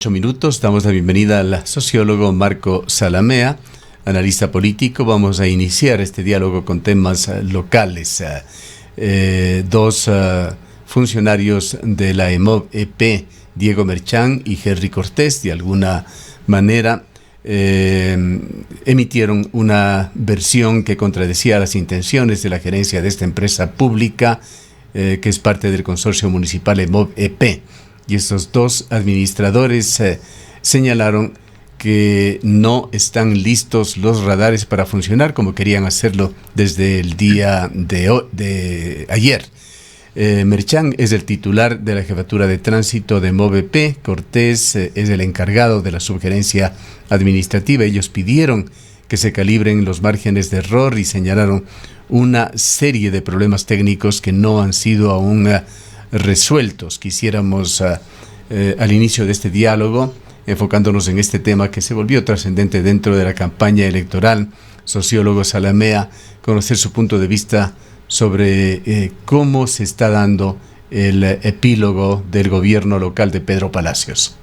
8 minutos, damos la bienvenida al sociólogo Marco Salamea, analista político. Vamos a iniciar este diálogo con temas locales. Dos funcionarios de la EMOB-EP, Diego Merchán y Henry Cortés, de alguna manera emitieron una versión que contradecía las intenciones de la gerencia de esta empresa pública, que es parte del consorcio municipal EMOB-EP. Y estos dos administradores señalaron que no están listos los radares para funcionar como querían hacerlo desde el día de ayer. Merchán es el titular de la jefatura de tránsito de MOVEP, Cortés es el encargado de la subgerencia administrativa. Ellos pidieron que se calibren los márgenes de error y señalaron una serie de problemas técnicos que no han sido aún resueltos. Quisiéramos al inicio de este diálogo, enfocándonos en este tema que se volvió trascendente dentro de la campaña electoral, sociólogo Salamea, conocer su punto de vista sobre cómo se está dando el epílogo del gobierno local de Pedro Palacios.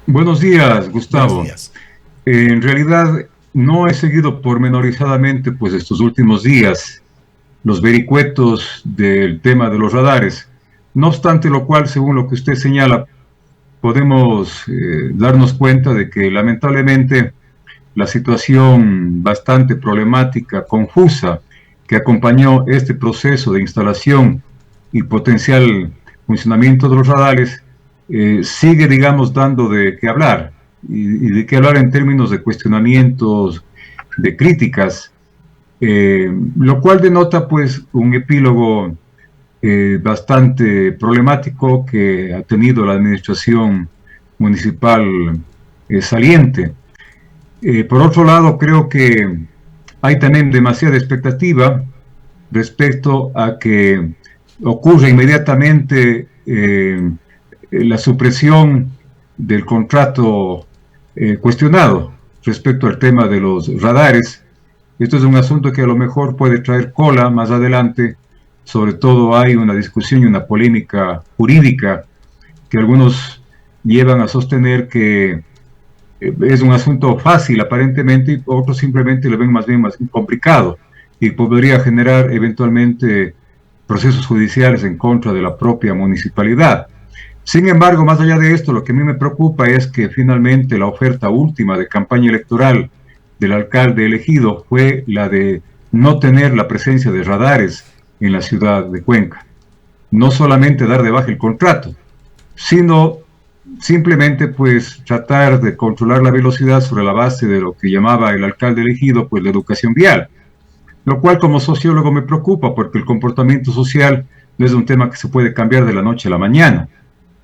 Buenos días, Gustavo. Buenos días. En realidad no he seguido pormenorizadamente pues estos últimos días los vericuetos del tema de los radares. No obstante lo cual, según lo que usted señala, podemos darnos cuenta de que lamentablemente la situación bastante problemática, confusa, que acompañó este proceso de instalación y potencial funcionamiento de los radares, sigue, digamos, dando de qué hablar, y de qué hablar en términos de cuestionamientos, de críticas, lo cual denota pues un epílogo bastante problemático que ha tenido la administración municipal saliente. Por otro lado, creo que hay también demasiada expectativa respecto a que ocurra inmediatamente la supresión del contrato cuestionado respecto al tema de los radares. Esto es un asunto que a lo mejor puede traer cola más adelante. Sobre todo hay una discusión y una polémica jurídica que algunos llevan a sostener que es un asunto fácil aparentemente, y otros simplemente lo ven más bien más complicado y podría generar eventualmente procesos judiciales en contra de la propia municipalidad. Sin embargo, más allá de esto, lo que a mí me preocupa es que finalmente la oferta última de campaña electoral del alcalde elegido fue la de no tener la presencia de radares en la ciudad de Cuenca. No solamente dar de baja el contrato, sino simplemente pues tratar de controlar la velocidad sobre la base de lo que llamaba el alcalde elegido pues la educación vial, lo cual como sociólogo me preocupa porque el comportamiento social no es un tema que se puede cambiar de la noche a la mañana,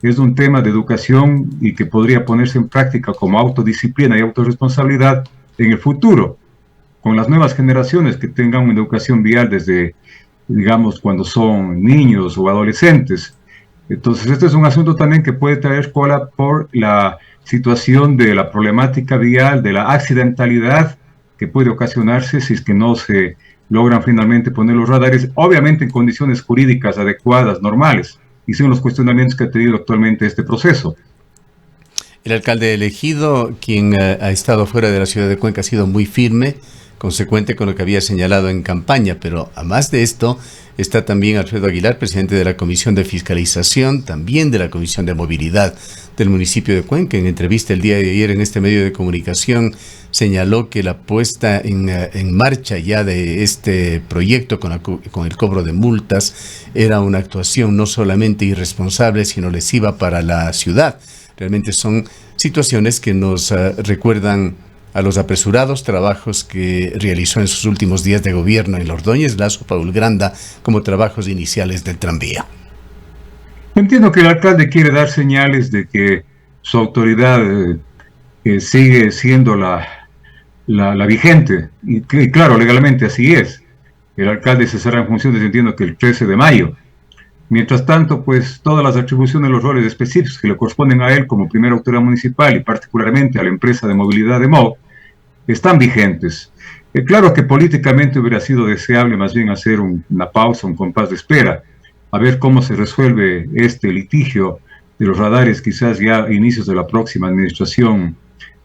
es un tema de educación y que podría ponerse en práctica como autodisciplina y autorresponsabilidad en el futuro, con las nuevas generaciones que tengan una educación vial desde, digamos, cuando son niños o adolescentes. Entonces, este es un asunto también que puede traer cola por la situación de la problemática vial, de la accidentalidad que puede ocasionarse si es que no se logran finalmente poner los radares, obviamente en condiciones jurídicas adecuadas, normales, y son los cuestionamientos que ha tenido actualmente este proceso. El alcalde elegido, quien ha estado fuera de la ciudad de Cuenca, ha sido muy firme, consecuente con lo que había señalado en campaña, pero además de esto está también Alfredo Aguilar, presidente de la Comisión de Fiscalización, también de la Comisión de Movilidad del municipio de Cuenca. En entrevista el día de ayer en este medio de comunicación señaló que la puesta en marcha ya de este proyecto con el cobro de multas era una actuación no solamente irresponsable, sino lesiva para la ciudad. Realmente son situaciones que nos recuerdan a los apresurados trabajos que realizó en sus últimos días de gobierno en Ordóñez, Lazo, Paul Granda, como trabajos iniciales del tranvía. Entiendo que el alcalde quiere dar señales de que su autoridad sigue siendo la vigente, y claro, legalmente así es. El alcalde cesará en funciones, entiendo que el 13 de mayo. Mientras tanto, pues todas las atribuciones, los roles específicos que le corresponden a él como primera autoridad municipal y particularmente a la empresa de movilidad de MOV, están vigentes. Claro que políticamente hubiera sido deseable más bien hacer una pausa, un compás de espera, a ver cómo se resuelve este litigio de los radares, quizás ya a inicios de la próxima administración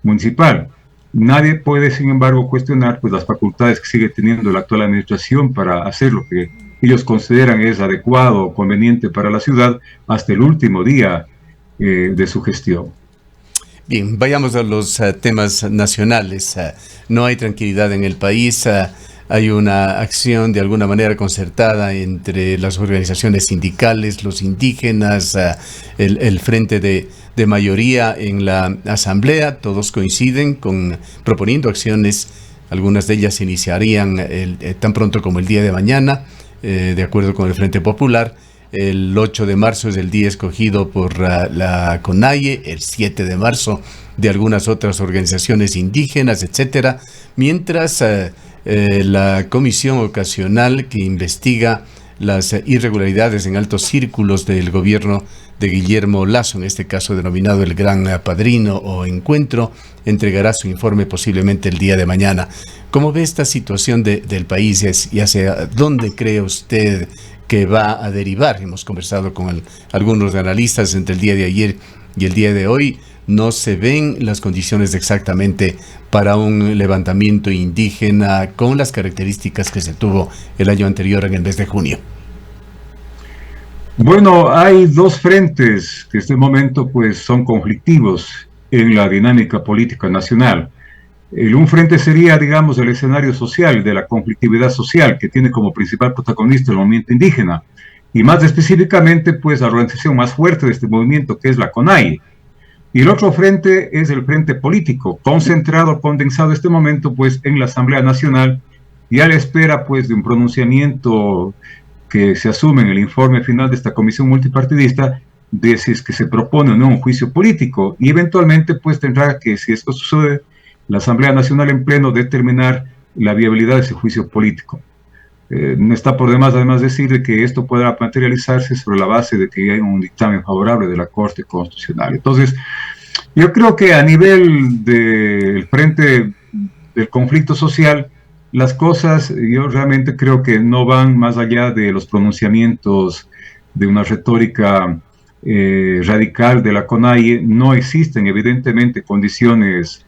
municipal. Nadie puede, sin embargo, cuestionar pues, las facultades que sigue teniendo la actual administración para hacer lo que ellos consideran es adecuado o conveniente para la ciudad hasta el último día de su gestión. Bien, vayamos a los temas nacionales. No hay tranquilidad en el país. Hay una acción de alguna manera concertada entre las organizaciones sindicales, los indígenas, el frente de mayoría en la asamblea. Todos coinciden proponiendo acciones. Algunas de ellas se iniciarían tan pronto como el día de mañana, de acuerdo con el Frente Popular. El 8 de marzo es el día escogido por la CONAIE, el 7 de marzo de algunas otras organizaciones indígenas, etcétera, mientras la comisión ocasional que investiga las irregularidades en altos círculos del gobierno de Guillermo Lasso, en este caso denominado el Gran Padrino o Encuentro, entregará su informe posiblemente el día de mañana. ¿Cómo ve esta situación del país y hacia dónde cree usted que va a derivar? Hemos conversado con algunos analistas entre el día de ayer y el día de hoy. No se ven las condiciones exactamente para un levantamiento indígena con las características que se tuvo el año anterior en el mes de junio. Bueno, hay dos frentes que en este momento pues son conflictivos en la dinámica política nacional. Un frente sería, digamos, el escenario social, de la conflictividad social, que tiene como principal protagonista el movimiento indígena, y más específicamente, pues, la organización más fuerte de este movimiento, que es la CONAIE. Y el otro frente es el frente político, concentrado, condensado en este momento, pues, en la Asamblea Nacional, y a la espera, pues, de un pronunciamiento que se asume en el informe final de esta comisión multipartidista, de si es que se propone o no un juicio político, y eventualmente, pues, tendrá que, si esto sucede, la Asamblea Nacional en pleno determinar la viabilidad de ese juicio político. No está por demás, además, decir que esto podrá materializarse sobre la base de que hay un dictamen favorable de la Corte Constitucional. Entonces, yo creo que a nivel del frente del conflicto social, las cosas, yo realmente creo que no van más allá de los pronunciamientos de una retórica radical de la CONAIE. No existen, evidentemente, condiciones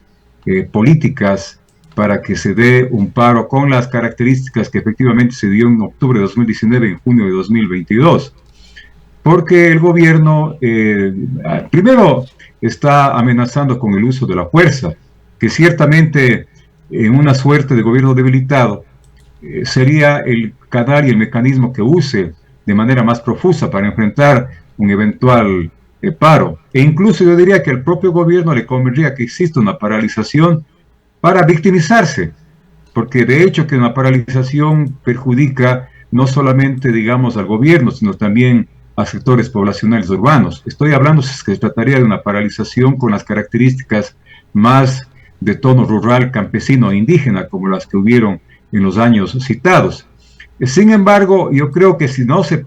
políticas para que se dé un paro con las características que efectivamente se dio en octubre de 2019 y en junio de 2022, porque el gobierno primero está amenazando con el uso de la fuerza, que ciertamente en una suerte de gobierno debilitado sería el canal y el mecanismo que use de manera más profusa para enfrentar un eventual paro. E incluso yo diría que al propio gobierno le convendría que exista una paralización para victimizarse, porque de hecho que una paralización perjudica no solamente, digamos, al gobierno, sino también a sectores poblacionales urbanos. Estoy hablando si es que se trataría de una paralización con las características más de tono rural, campesino e indígena, como las que hubieron en los años citados. Sin embargo, yo creo que si no se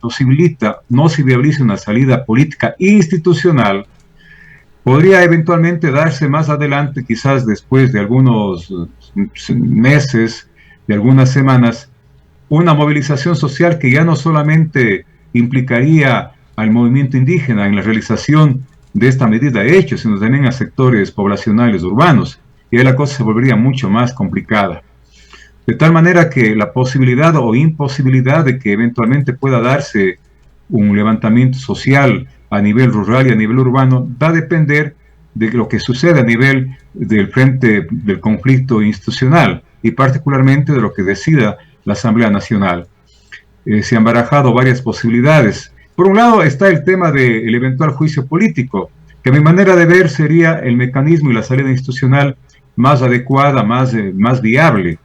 posibilita, no se viabiliza una salida política institucional, podría eventualmente darse más adelante, quizás después de algunos meses, de algunas semanas, una movilización social que ya no solamente implicaría al movimiento indígena en la realización de esta medida de hecho, sino también a sectores poblacionales urbanos, y ahí la cosa se volvería mucho más complicada. De tal manera que la posibilidad o imposibilidad de que eventualmente pueda darse un levantamiento social a nivel rural y a nivel urbano va a depender de lo que sucede a nivel del frente del conflicto institucional y particularmente de lo que decida la Asamblea Nacional. Se han barajado varias posibilidades. Por un lado está el tema del eventual juicio político, que a mi manera de ver sería el mecanismo y la salida institucional más adecuada, más viable.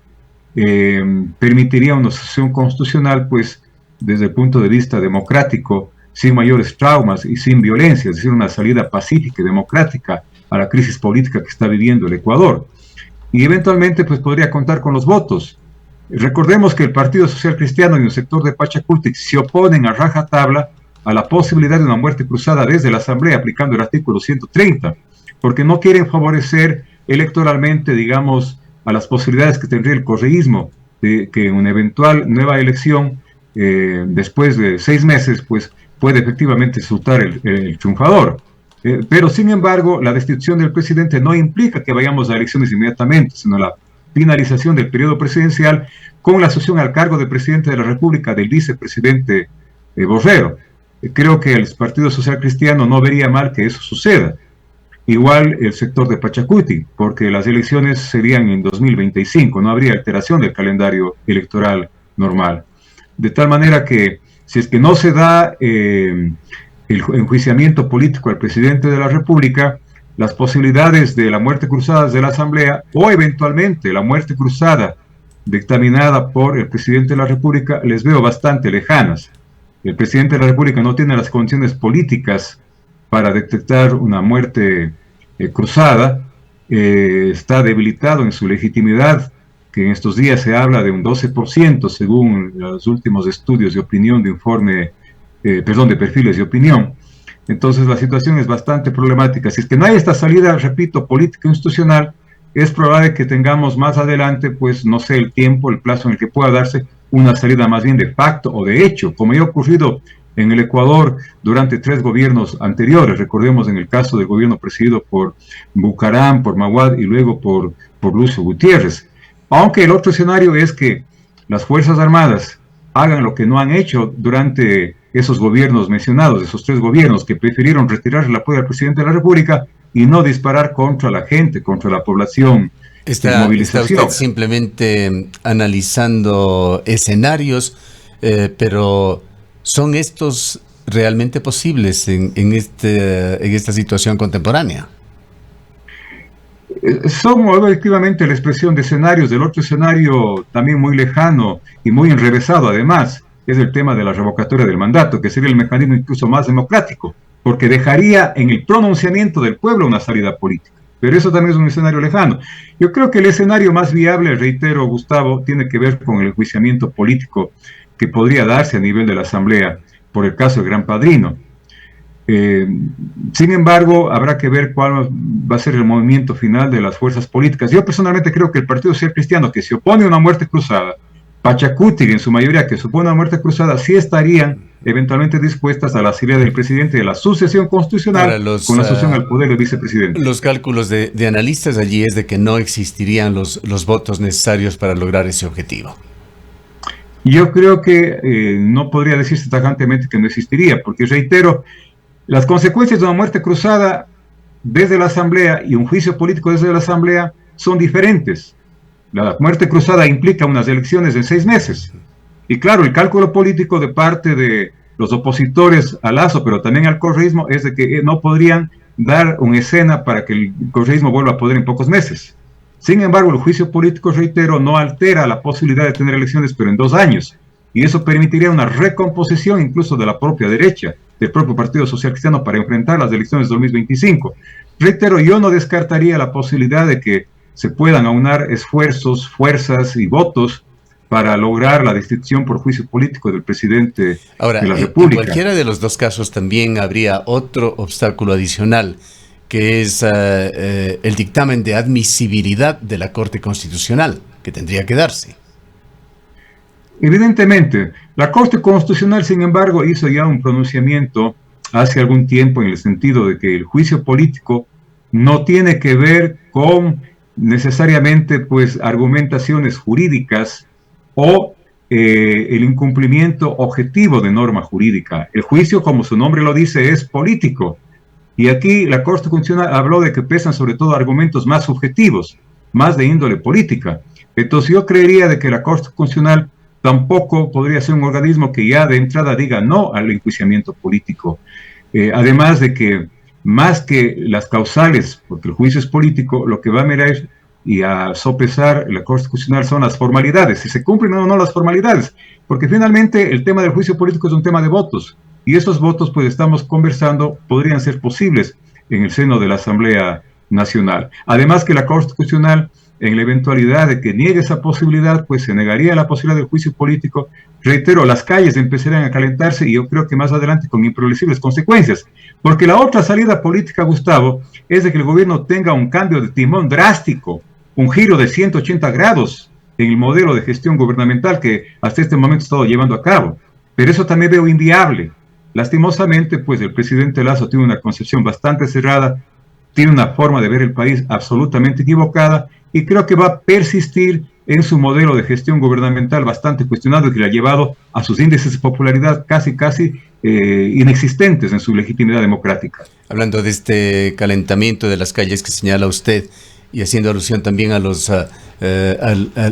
Permitiría una sucesión constitucional, pues, desde el punto de vista democrático, sin mayores traumas y sin violencia, es decir, una salida pacífica y democrática a la crisis política que está viviendo el Ecuador. Y eventualmente, pues, podría contar con los votos. Recordemos que el Partido Social Cristiano y el sector de Pachacuti se oponen a rajatabla a la posibilidad de una muerte cruzada desde la Asamblea, aplicando el artículo 130, porque no quieren favorecer electoralmente, digamos, a las posibilidades que tendría el correísmo de que en una eventual nueva elección después de 6 meses, pues puede efectivamente resultar el triunfador. Pero sin embargo, la destitución del presidente no implica que vayamos a elecciones inmediatamente, sino la finalización del periodo presidencial con la sucesión al cargo de presidente de la República del vicepresidente Borrero. Creo que el Partido Social Cristiano no vería mal que eso suceda. Igual el sector de Pachacuti, porque las elecciones serían en 2025, no habría alteración del calendario electoral normal. De tal manera que, si es que no se da el enjuiciamiento político al presidente de la República, las posibilidades de la muerte cruzada de la Asamblea o eventualmente la muerte cruzada dictaminada por el presidente de la República les veo bastante lejanas. El presidente de la República no tiene las condiciones políticas para detectar una muerte cruzada, está debilitado en su legitimidad, que en estos días se habla de un 12% según los últimos estudios de opinión de perfiles de opinión. Entonces la situación es bastante problemática. Si es que no hay esta salida, repito, política institucional, es probable que tengamos más adelante, pues no sé el tiempo, el plazo en el que pueda darse una salida más bien de facto o de hecho, como ya ha ocurrido en el Ecuador durante 3 gobiernos anteriores. Recordemos en el caso del gobierno presidido por Bucaram, por Maguad y luego por Lucio Gutiérrez. Aunque el otro escenario es que las Fuerzas Armadas hagan lo que no han hecho durante esos gobiernos mencionados, esos 3 gobiernos que prefirieron retirar el apoyo al presidente de la República y no disparar contra la gente, contra la población. ¿Está usted simplemente analizando escenarios, pero ¿son estos realmente posibles en esta situación contemporánea? Son objetivamente la expresión de escenarios. Del otro escenario también muy lejano y muy enrevesado además es el tema de la revocatoria del mandato, que sería el mecanismo incluso más democrático, porque dejaría en el pronunciamiento del pueblo una salida política. Pero eso también es un escenario lejano. Yo creo que el escenario más viable, reitero, Gustavo, tiene que ver con el enjuiciamiento político que podría darse a nivel de la Asamblea por el caso del Gran Padrino. Sin embargo, habrá que ver cuál va a ser el movimiento final de las fuerzas políticas. Yo personalmente creo que el Partido Social Cristiano, que se opone a una muerte cruzada, Pachacuti, en su mayoría, que se opone a una muerte cruzada, sí estarían eventualmente dispuestas a la salida del presidente de la sucesión constitucional con la sucesión al poder del vicepresidente. Los cálculos de analistas allí es de que no existirían los votos necesarios para lograr ese objetivo. Yo creo que no podría decirse tajantemente que no existiría, porque reitero, las consecuencias de una muerte cruzada desde la Asamblea y un juicio político desde la Asamblea son diferentes. La muerte cruzada implica unas elecciones en 6 meses. Y claro, el cálculo político de parte de los opositores a Lasso, pero también al correísmo, es de que no podrían dar una escena para que el correísmo vuelva a poder en pocos meses. Sin embargo, el juicio político, reitero, no altera la posibilidad de tener elecciones, pero en 2 años. Y eso permitiría una recomposición incluso de la propia derecha, del propio Partido Social Cristiano, para enfrentar las elecciones de 2025. Reitero, yo no descartaría la posibilidad de que se puedan aunar esfuerzos, fuerzas y votos para lograr la destitución por juicio político del presidente de la República. En cualquiera de los 2 casos también habría otro obstáculo adicional, que es el dictamen de admisibilidad de la Corte Constitucional, que tendría que darse. Evidentemente, la Corte Constitucional, sin embargo, hizo ya un pronunciamiento hace algún tiempo en el sentido de que el juicio político no tiene que ver con necesariamente pues argumentaciones jurídicas o el incumplimiento objetivo de norma jurídica. El juicio, como su nombre lo dice, es político. Y aquí la Corte Constitucional habló de que pesan sobre todo argumentos más subjetivos, más de índole política. Entonces yo creería de que la Corte Constitucional tampoco podría ser un organismo que ya de entrada diga no al enjuiciamiento político. Además de que más que las causales, porque el juicio es político, lo que va a mirar y a sopesar la Corte Constitucional son las formalidades, si se cumplen o no las formalidades, porque finalmente el tema del juicio político es un tema de votos, y esos votos, pues estamos conversando, podrían ser posibles en el seno de la Asamblea Nacional. Además que la Corte Constitucional, en la eventualidad de que niegue esa posibilidad, pues se negaría la posibilidad del juicio político. Reitero, las calles empezarían a calentarse y yo creo que más adelante con impredecibles consecuencias. Porque la otra salida política, Gustavo, es de que el gobierno tenga un cambio de timón drástico, un giro de 180 grados en el modelo de gestión gubernamental que hasta este momento ha estado llevando a cabo. pero eso también veo inviable. Lastimosamente, pues el presidente Lasso tiene una concepción bastante cerrada, tiene una forma de ver el país absolutamente equivocada y creo que va a persistir en su modelo de gestión gubernamental bastante cuestionado que le ha llevado a sus índices de popularidad casi inexistentes en su legitimidad democrática. Hablando de este calentamiento de las calles que señala usted y haciendo alusión también a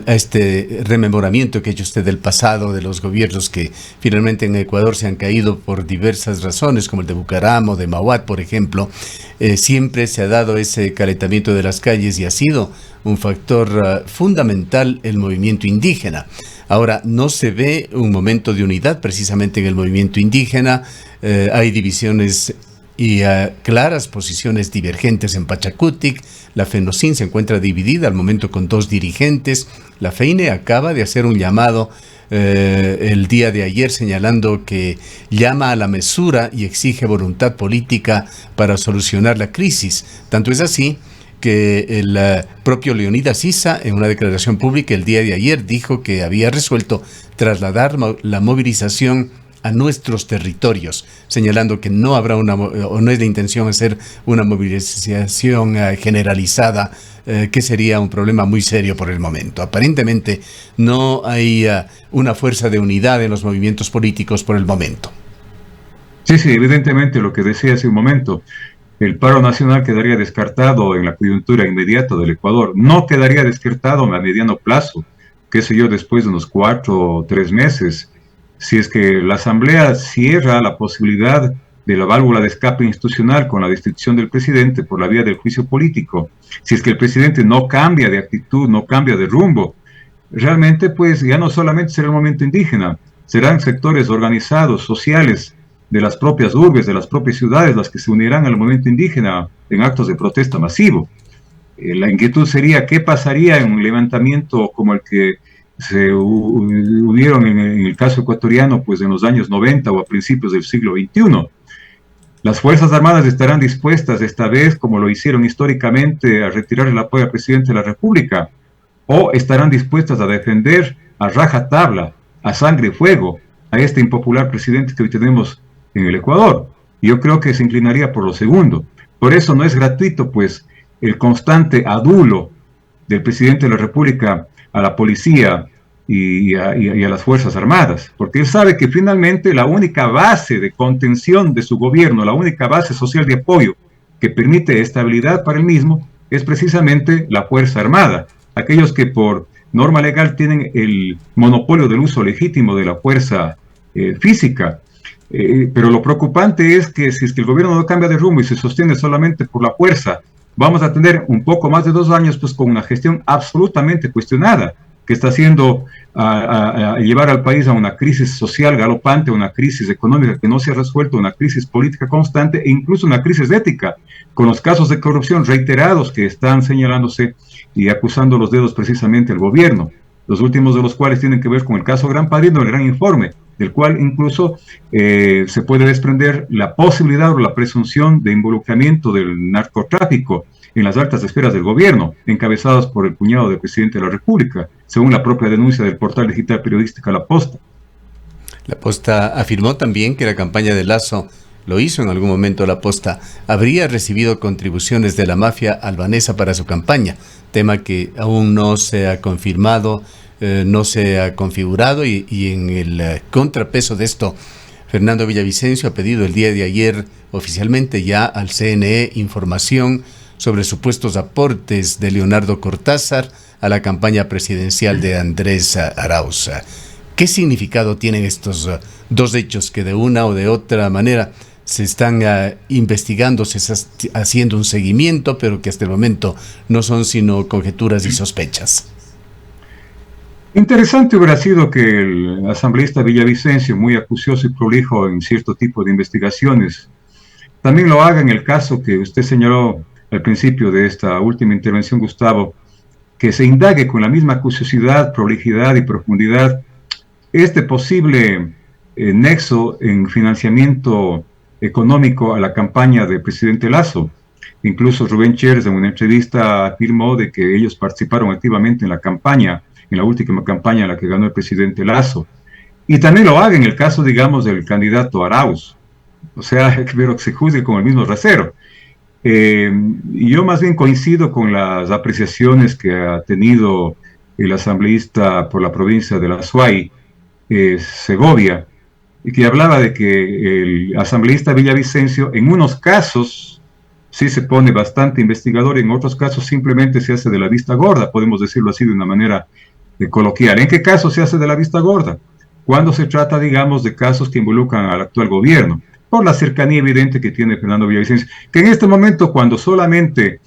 este rememoramiento que ha hecho usted del pasado, de los gobiernos que finalmente en Ecuador se han caído por diversas razones, como el de Bucaram o de Mauat, por ejemplo, siempre se ha dado ese calentamiento de las calles y ha sido un factor fundamental el movimiento indígena. Ahora, no se ve un momento de unidad precisamente en el movimiento indígena, hay divisiones y claras posiciones divergentes en Pachacutic. La FENOCIN se encuentra dividida al momento con 2 dirigentes. La FEINE acaba de hacer un llamado el día de ayer señalando que llama a la mesura y exige voluntad política para solucionar la crisis. Tanto es así que el propio Leonidas Issa, en una declaración pública el día de ayer, dijo que había resuelto trasladar la movilización a nuestros territorios, señalando que no habrá o no es la intención hacer una movilización generalizada, que sería un problema muy serio por el momento. Aparentemente no hay una fuerza de unidad en los movimientos políticos por el momento. Sí, evidentemente lo que decía hace un momento, el paro nacional quedaría descartado en la coyuntura inmediata del Ecuador, no quedaría descartado a mediano plazo, qué sé yo, después de unos 4 o 3 meses. Si es que la Asamblea cierra la posibilidad de la válvula de escape institucional con la destitución del presidente por la vía del juicio político, si es que el presidente no cambia de actitud, no cambia de rumbo, realmente pues ya no solamente será el movimiento indígena, serán sectores organizados, sociales, de las propias urbes, de las propias ciudades, las que se unirán al movimiento indígena en actos de protesta masivo. La inquietud sería qué pasaría en un levantamiento como el que se hubieron en el caso ecuatoriano pues en los años 90 o a principios del siglo XXI. Las Fuerzas Armadas estarán dispuestas esta vez, como lo hicieron históricamente, a retirar el apoyo al presidente de la República, o estarán dispuestas a defender a rajatabla, a sangre y fuego, a este impopular presidente que hoy tenemos en el Ecuador. Yo creo que se inclinaría por lo segundo. Por eso no es gratuito pues el constante adulo del presidente de la República a la policía y a las Fuerzas Armadas, porque él sabe que finalmente la única base de contención de su gobierno, la única base social de apoyo que permite estabilidad para el mismo, es precisamente la Fuerza Armada. Aquellos que por norma legal tienen el monopolio del uso legítimo de la fuerza física. Pero lo preocupante es que si es que el gobierno no cambia de rumbo y se sostiene solamente por la fuerza, vamos a tener un poco más de 2 años pues con una gestión absolutamente cuestionada, que está haciendo a llevar al país a una crisis social galopante, una crisis económica que no se ha resuelto, una crisis política constante e incluso una crisis ética, con los casos de corrupción reiterados que están señalándose y acusando los dedos precisamente al gobierno, los últimos de los cuales tienen que ver con el caso Gran Padrino, el Gran Informe, del cual incluso se puede desprender la posibilidad o la presunción de involucramiento del narcotráfico en las altas esferas del gobierno, encabezadas por el cuñado del presidente de la República, según la propia denuncia del portal digital periodística La Posta. La Posta afirmó también que la campaña de Lasso, lo hizo en algún momento La Posta, habría recibido contribuciones de la mafia albanesa para su campaña, tema que aún no se ha confirmado, no se ha configurado y en el contrapeso de esto, Fernando Villavicencio ha pedido el día de ayer oficialmente ya al CNE información sobre supuestos aportes de Leonardo Cortázar a la campaña presidencial de Andrés Arauz. ¿Qué significado tienen estos 2 hechos que de una o de otra manera se están investigando, se está haciendo un seguimiento, pero que hasta el momento no son sino conjeturas y sospechas? Interesante hubiera sido que el asambleísta Villavicencio, muy acucioso y prolijo en cierto tipo de investigaciones, también lo haga en el caso que usted señaló al principio de esta última intervención, Gustavo, que se indague con la misma acuciosidad, prolijidad y profundidad este posible nexo en financiamiento económico a la campaña del presidente Lasso. Incluso Rubén Chers en una entrevista afirmó de que ellos participaron activamente en la campaña, en la última campaña en la que ganó el presidente Lasso. Y también lo haga en el caso, digamos, del candidato Arauz. O sea, pero que se juzgue con el mismo rasero. Yo más bien coincido con las apreciaciones que ha tenido el asambleísta por la provincia de la Azuay, Segovia, y que hablaba de que el asambleísta Villavicencio en unos casos sí se pone bastante investigador, en otros casos simplemente se hace de la vista gorda, podemos decirlo así de una manera coloquial. ¿En qué caso se hace de la vista gorda? Cuando se trata, digamos, de casos que involucran al actual gobierno, por la cercanía evidente que tiene Fernando Villavicencio, que en este momento, cuando solamente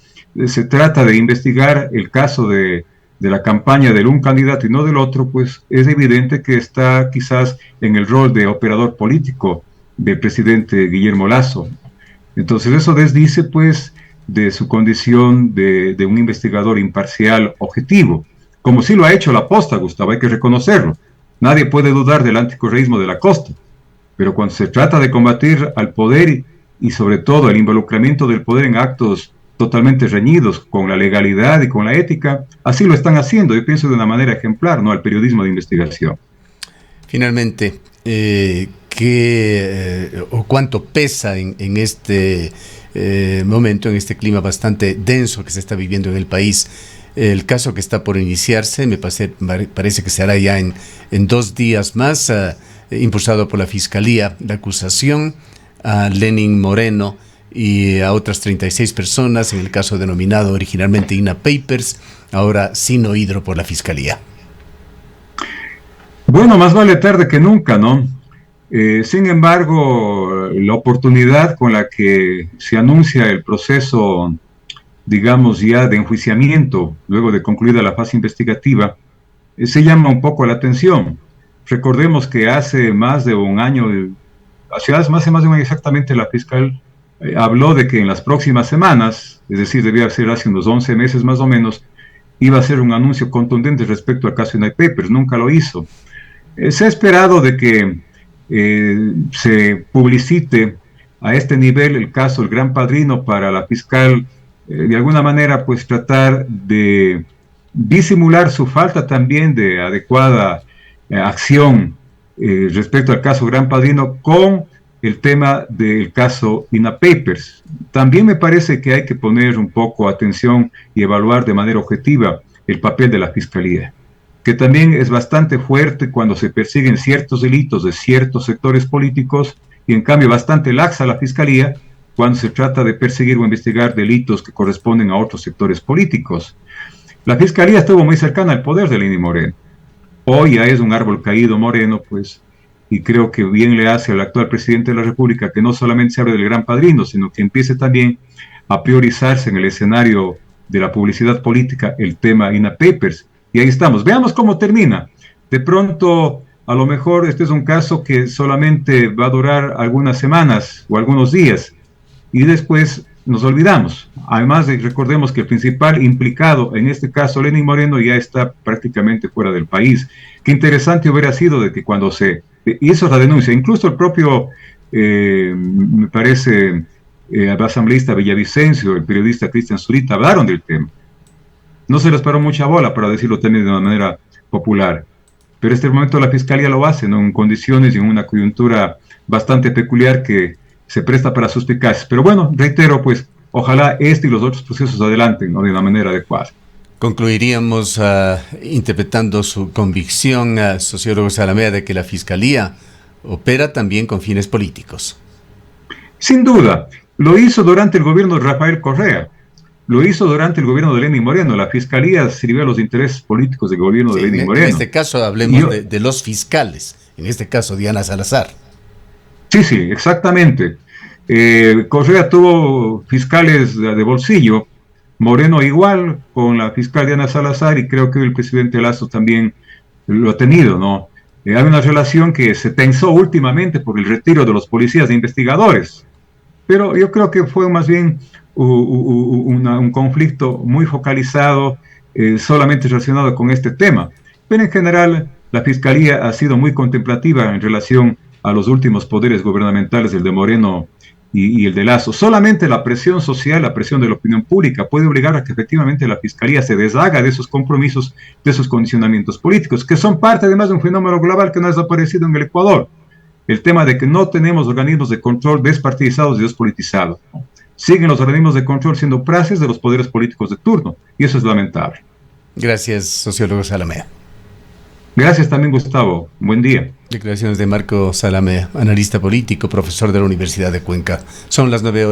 se trata de investigar el caso de la campaña de un candidato y no del otro, pues es evidente que está quizás en el rol de operador político del presidente Guillermo Lasso. Entonces eso desdice pues de su condición de un investigador imparcial, objetivo, como sí lo ha hecho la Posta, Gustavo, hay que reconocerlo. Nadie puede dudar del anticorreísmo de la Costa, pero cuando se trata de combatir al poder y sobre todo el involucramiento del poder en actos totalmente reñidos con la legalidad y con la ética, así lo están haciendo, yo pienso de una manera ejemplar, ¿no?, al periodismo de investigación. Finalmente, o cuánto pesa en este momento, en este clima bastante denso que se está viviendo en el país, el caso que está por iniciarse, parece que se hará ya en 2 días más, impulsado por la Fiscalía, la acusación a Lenin Moreno y a otras 36 personas, en el caso denominado originalmente INA Papers, ahora Sinohydro por la Fiscalía. Bueno, más vale tarde que nunca, ¿no? Sin embargo, la oportunidad con la que se anuncia el proceso, digamos ya de enjuiciamiento, luego de concluida la fase investigativa, se llama un poco la atención. Recordemos que hace más de un año, hace más de un año exactamente, la fiscal habló de que en las próximas semanas, es decir, debía ser hace unos 11 meses más o menos, iba a hacer un anuncio contundente respecto al caso INA Papers. Nunca lo hizo. Se ha esperado de que se publicite a este nivel el caso El Gran Padrino para la fiscal, de alguna manera pues tratar de disimular su falta también de adecuada acción respecto al caso Gran Padrino con el tema del caso INA Papers. También me parece que hay que poner un poco atención y evaluar de manera objetiva el papel de la Fiscalía, que también es bastante fuerte cuando se persiguen ciertos delitos de ciertos sectores políticos y en cambio bastante laxa la Fiscalía cuando se trata de perseguir o investigar delitos que corresponden a otros sectores políticos. La Fiscalía estuvo muy cercana al poder de Lenin Moreno. Hoy ya es un árbol caído Moreno, pues, y creo que bien le hace al actual presidente de la República que no solamente se hable del Gran Padrino, sino que empiece también a priorizarse en el escenario de la publicidad política el tema INA Papers. Y ahí estamos. Veamos cómo termina. De pronto, a lo mejor este es un caso que solamente va a durar algunas semanas o algunos días y después nos olvidamos. Además, recordemos que el principal implicado en este caso, Lenin Moreno, ya está prácticamente fuera del país. Qué interesante hubiera sido de que cuando se hizo la denuncia, incluso el propio, me parece, el asambleísta Villavicencio, el periodista Cristian Zurita, hablaron del tema. No se les paró mucha bola, para decirlo también de una manera popular. Pero este momento la Fiscalía lo hace, ¿no?, en condiciones y en una coyuntura bastante peculiar que se presta para suspicacias. Pero bueno, reitero, pues, ojalá este y los otros procesos adelanten, ¿no?, de una manera adecuada. Concluiríamos interpretando su convicción, sociólogo Zalamea, de que la Fiscalía opera también con fines políticos. Sin duda, lo hizo durante el gobierno de Rafael Correa. Lo hizo durante el gobierno de Lenin Moreno. La Fiscalía sirvió a los intereses políticos del gobierno de Lenin Moreno. En este caso hablemos de los fiscales, en este caso Diana Salazar. Sí, exactamente. Correa tuvo fiscales de bolsillo, Moreno igual, con la fiscal Diana Salazar, y creo que el presidente Lasso también lo ha tenido, ¿no? Hay una relación que se tensó últimamente por el retiro de los policías de investigadores, pero yo creo que fue más bien un conflicto muy focalizado, solamente relacionado con este tema. Pero en general, la Fiscalía ha sido muy contemplativa en relación a los últimos poderes gubernamentales, el de Moreno y el de Lazo. Solamente la presión social, la presión de la opinión pública puede obligar a que efectivamente la Fiscalía se deshaga de esos compromisos, de esos condicionamientos políticos, que son parte además de un fenómeno global que no ha desaparecido en el Ecuador. El tema de que no tenemos organismos de control despartidizados y despolitizados, ¿no? Siguen los organismos de control siendo praxis de los poderes políticos de turno, y eso es lamentable. Gracias, sociólogo Zalamea. Gracias también, Gustavo. Buen día. Declaraciones de Marco Zalamea, analista político, profesor de la Universidad de Cuenca. Son las 9 horas.